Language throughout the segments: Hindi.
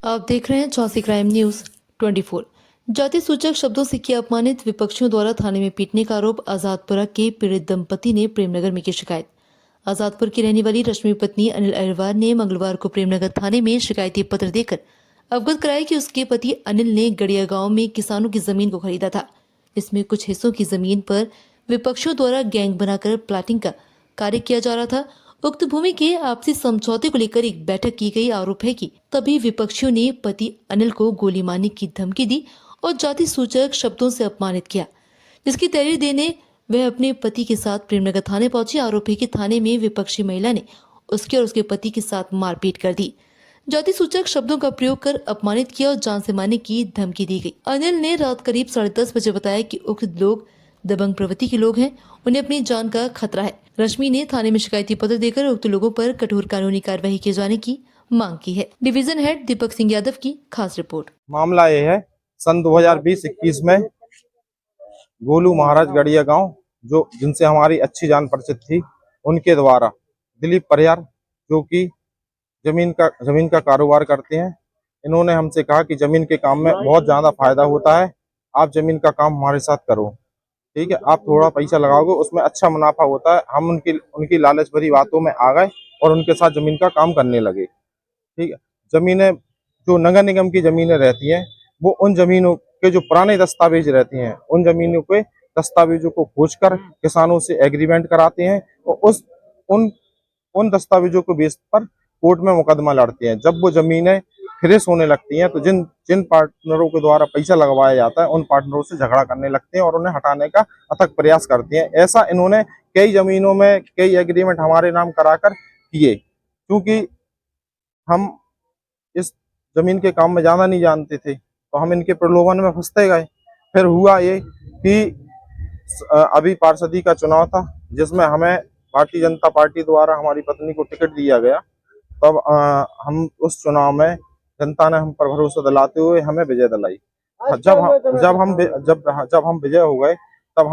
आप देख रहे हैं चौसी क्राइम न्यूज 24। जाति सूचक शब्दों से किया अपमानित, विपक्षियों द्वारा थाने में पीटने का आरोप। आजादपुरा के पीड़ित दंपति ने प्रेमनगर में की शिकायत। आजादपुर की रहने वाली रश्मि पत्नी अनिल अहिरवार ने मंगलवार को प्रेमनगर थाने में शिकायती पत्र देकर अवगत कराया कि उसके पति अनिल ने गड़िया गांव में किसानों की जमीन को खरीदा था। इसमें कुछ हिस्सों की जमीन पर विपक्षियों द्वारा गैंग बनाकर प्लाटिंग का कार्य किया जा रहा था। उक्त भूमि के आपसी समझौते को लेकर एक बैठक की गई। आरोप है कि तभी विपक्षियों ने पति अनिल को गोली मारने की धमकी दी और जाति सूचक शब्दों से अपमानित किया, जिसकी तहरीर देने वह अपने पति के साथ प्रेमनगर थाने पहुंची। आरोप है कि थाने में विपक्षी महिला ने उसके और उसके पति के साथ मारपीट कर दी, जाति सूचक शब्दों का प्रयोग कर अपमानित किया और जान से मारने की धमकी दी गई। अनिल ने रात करीब 10:30 बजे बताया कि उक्त लोग दबंग प्रवृत्ति के लोग हैं, उन्हें अपनी जान का खतरा है। रश्मि ने थाने में शिकायती पत्र देकर उक्त लोगों पर कठोर कानूनी कार्रवाई किए जाने की मांग की है। डिवीजन हेड दीपक सिंह यादव की खास रिपोर्ट। मामला ये है, सन 2020-21 में गोलू महाराज गड़िया गांव, जो जिनसे हमारी अच्छी जान परिचित थी, उनके द्वारा दिलीप परियार, जो कि जमीन का कारोबार करते हैं, इन्होंने हमसे कहा कि जमीन के काम में बहुत ज्यादा फायदा होता है, आप जमीन का काम हमारे साथ करो, ठीक है, आप थोड़ा पैसा लगाओगे उसमें अच्छा मुनाफा होता है। हम उनकी लालच भरी बातों में आ गए और उनके साथ जमीन का काम करने लगे। ठीक है, जमीनें जो नगर निगम की जमीनें रहती हैं, वो उन जमीनों के जो पुराने दस्तावेज रहते हैं, उन जमीनों के दस्तावेजों को खोजकर किसानों से एग्रीमेंट कराते हैं और उन उन दस्तावेजों को बेस पर कोर्ट में मुकदमा लड़ते हैं। जब वो जमीनें फ्रेश होने लगती हैं तो जिन जिन पार्टनरों के द्वारा पैसा लगवाया जाता है, उन पार्टनरों से झगड़ा करने लगते हैं और उन्हें हटाने का अथक प्रयास करते हैं। ऐसा इन्होंने कई जमीनों में कई एग्रीमेंट हमारे नाम कराकर किए। क्योंकि हम इस जमीन के काम में ज्यादा नहीं जानते थे, तो हम इनके प्रलोभन में फंसते गए। फिर हुआ ये कि अभी पार्षदी का चुनाव था, जिसमें हमें भारतीय जनता पार्टी द्वारा हमारी पत्नी को टिकट दिया गया। तब हम उस चुनाव में जनता ने हम पर भरोसा दिलाते हुए हमें विजय दिलाई। जब हम विजय हो गए, तब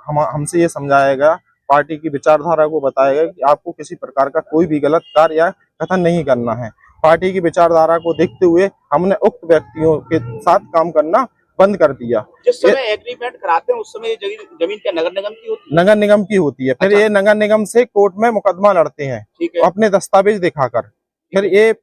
हमसे ये समझाया गया, पार्टी की विचारधारा को बताया गया कि आपको किसी प्रकार का कोई भी गलत कार्य या कथन नहीं करना है। पार्टी की विचारधारा को देखते हुए हमने उक्त व्यक्तियों के साथ काम करना बंद कर दिया। जिस समय एग्रीमेंट कराते हैं उस समय ये जमीन क्या नगर निगम की होती है? नगर निगम की होती है। फिर ये नगर निगम से कोर्ट में मुकदमा लड़ते हैं, अपने दस्तावेज दिखाकर। फिर ये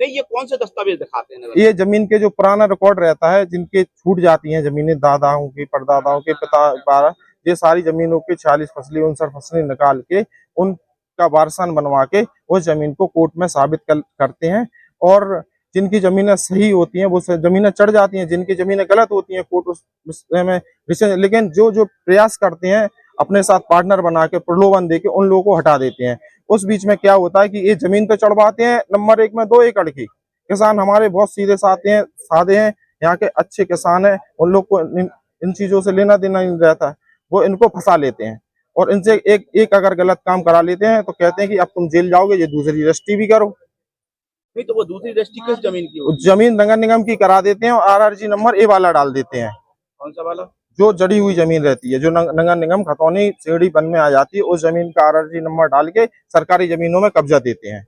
नहीं, ये कौन से दस्तावेज दिखाते हैं? ये जमीन के जो पुराना रिकॉर्ड रहता है, जिनके छूट जाती हैं जमीनें दादाओं की, परदादाओं के पिता द्वारा, ये सारी जमीनों के 40 फसली 59 फसली निकाल के उनका वारसान बनवा के उस जमीन को कोर्ट में साबित करते हैं। और जिनकी जमीनें सही होती हैं वो जमीनें चढ़ जाती हैं, जिनकी जमीनें गलत होती हैं कोर्ट उस विषय में लेकिन जो प्रयास करते हैं अपने साथ पार्टनर बना के प्रलोभन देके उन लोगों को हटा देते हैं। उस बीच में क्या होता है कि ये जमीन तो चढ़वाते हैं नंबर 1 में 2 एकड़ की। किसान हमारे बहुत सीधे साधे हैं, यहाँ के अच्छे किसान हैं, उन लोग को इन चीजों से लेना देना नहीं रहता है, वो इनको फंसा लेते हैं और इनसे एक अगर गलत काम करा लेते हैं तो कहते हैं कि अब तुम जेल जाओगे, ये दूसरी रजिस्ट्री भी करो। नहीं तो वो दूसरी रजिस्ट्री किस जमीन की होती है? जमीन नगर निगम की करा देते हैं और RRG नंबर ए वाला डाल देते हैं। कौन सा वाला? जो जड़ी हुई जमीन रहती है, जो नगर निगम खतौनी सीढ़ी वन में आ जाती है, उस जमीन का RRG नंबर डाल के सरकारी जमीनों में कब्जा देते हैं।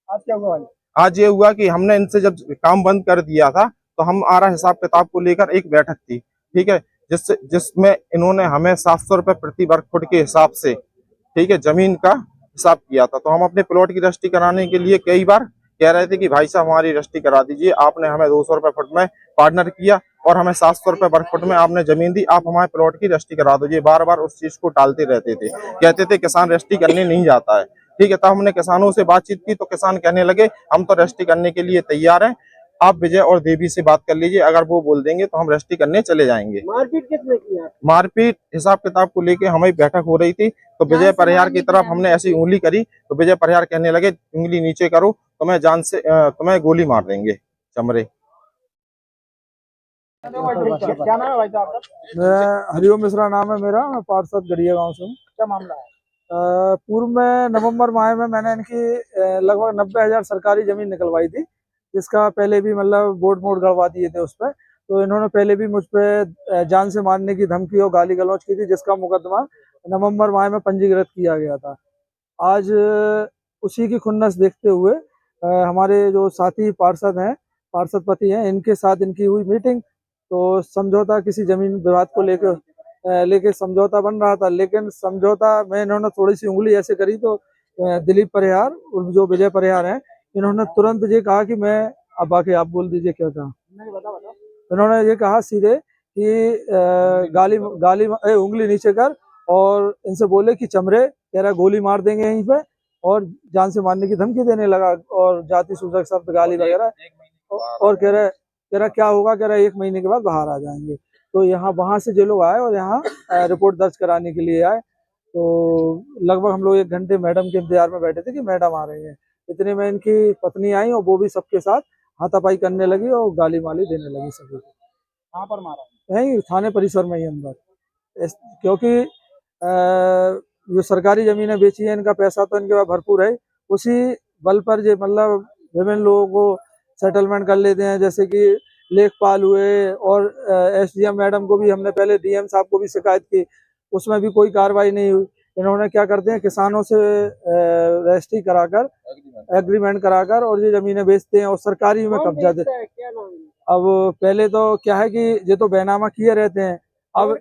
आज क्या हुआ? आज ये हुआ कि हमने इनसे जब काम बंद कर दिया था तो हम आरा हिसाब किताब को लेकर एक बैठक थी, ठीक है, जिसमें इन्होंने हमें 700 रुपए प्रति वर्ग फुट के हिसाब से, ठीक है, जमीन का हिसाब किया था। तो हम अपने प्लॉट की रजिस्ट्री कराने के लिए कई बार कह रहे थे कि भाई साहब हमारी रजिस्ट्री करा दीजिए। आपने हमें 200 रुपए फुट में पार्टनर किया और हमें 700 रुपए वर्ग फुट में आपने जमीन दी, आप हमारे प्लॉट की रजिस्ट्री करा दीजिए। बार बार उस चीज को टालते रहते थे, कहते थे किसान रजिस्ट्री करने नहीं जाता है, ठीक है। तब हमने किसानों से बातचीत की तो किसान कहने लगे हम तो रजिस्ट्री करने के लिए तैयार हैं, आप विजय और देवी से बात कर लीजिए, अगर वो बोल देंगे तो हम रजिस्ट्री करने चले जाएंगे। मारपीट किसने किया? मारपीट हिसाब किताब को लेके हमारी बैठक हो रही थी, तो विजय परिहार की तरफ हमने ऐसी उंगली करी तो विजय परिहार कहने लगे उंगली नीचे करो, तुम्हें गोली मार देंगे चमरे। क्या नाम है भाई साहब? मैं हरिओम मिश्रा नाम है मेरा, मैं पार्षद गड़िया गांव से हूँ। क्या मामला है? पूर्व में नवंबर माह में मैंने इनकी लगभग 90,000 सरकारी जमीन निकलवाई थी, जिसका पहले भी मतलब बोर्ड मोड गड़वा दिए थे उस पर। तो इन्होंने पहले भी मुझ पर जान से मारने की धमकी और गाली गलौज की थी, जिसका मुकदमा नवंबर माह में पंजीकृत किया गया था। आज उसी की खुन्नस देखते हुए हमारे जो साथी पार्षद हैं, पार्षद पति हैं, इनके साथ इनकी हुई मीटिंग, तो समझौता किसी जमीन विवाद को लेके समझौता बन रहा था, लेकिन समझौता में इन्होंने थोड़ी सी उंगली ऐसे करी तो दिलीप परिहार और जो विजय परिहार हैं, इन्होंने तुरंत ये कहा कि मैं, अब बाकी आप बोल दीजिए क्या कहा। इन्होंने ये कहा सीधे कि गाली उंगली नीचे कर, और इनसे बोले कि चमरे, कह रहा गोली मार देंगे यहीं पे, और जान से मारने की धमकी देने लगा, और जाति सूचक शब्द गाली वगैरह, और कह रहा क्या होगा, कह रहा 1 महीने के बाद बाहर आ जाएंगे। तो यहाँ वहां से जो लोग आए और यहाँ रिपोर्ट दर्ज कराने के लिए आए, तो लगभग हम लोग 1 घंटे मैडम के इंतजार में बैठे थे कि मैडम आ रही है। इतने में इनकी पत्नी आई और वो भी सबके साथ हाथापाई करने लगी और गाली माली देने लगी सभी को। कहाँ पर मारा? नहीं, थाने परिसर में ही अंदर, क्योंकि जो सरकारी जमीनें बेची है, इनका पैसा तो इनके पास भरपूर है, उसी बल पर जो मतलब विभिन्न लोगों को सेटलमेंट कर लेते हैं, जैसे कि लेखपाल हुए, और एसडीएम मैडम को भी हमने पहले डीएम साहब को भी शिकायत की, उसमें भी कोई कार्रवाई नहीं हुई। इन्होंने क्या करते हैं, किसानों से रजिस्ट्री कराकर, एग्रीमेंट कराकर और ये जमीनें बेचते हैं और सरकारी में कब्जा देते हैं। अब पहले तो क्या है कि ये तो बैनामा किए रहते हैं, अब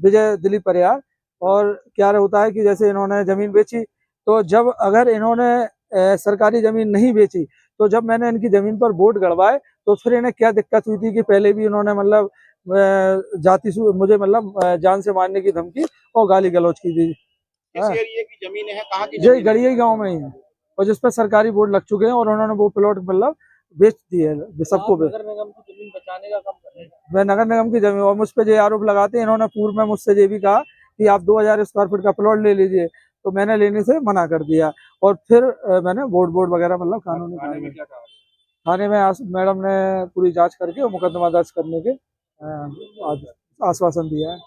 विजय दिलीप परिहार, और क्या होता है कि जैसे इन्होंने जमीन बेची, तो जब अगर इन्होंने सरकारी जमीन नहीं बेची, तो जब मैंने इनकी जमीन पर बोर्ड गड़वाए, तो फिर इन्हें क्या दिक्कत हुई थी कि पहले भी इन्होंने मतलब मुझे मतलब जान से मारने की धमकी और गाली गलौज की थी। किस एरिया की जमीन है, कहाँ की ये जमीन है? गड़िया गांव में ही है, और जिस पर सरकारी बोर्ड लग चुके हैं, और उन्होंने वो प्लॉट मतलब बेच दिए सबको। नगर निगम की जमीन बचाने का काम कर रहे हैं। मैं नगर निगम की जमीन, और मुझ पर जो आरोप लगाते हैं, इन्होंने पूर्व में मुझसे ये भी कहा कि आप 2000 स्क्वायर फीट का प्लॉट ले लीजिए, तो मैंने लेने से मना कर दिया, और फिर मैंने बोर्ड वगैरह मतलब कानूनी थाने में क्या कहा? थाने में मैडम ने पूरी जांच करके और मुकदमा दर्ज करने के आश्वासन दिया है।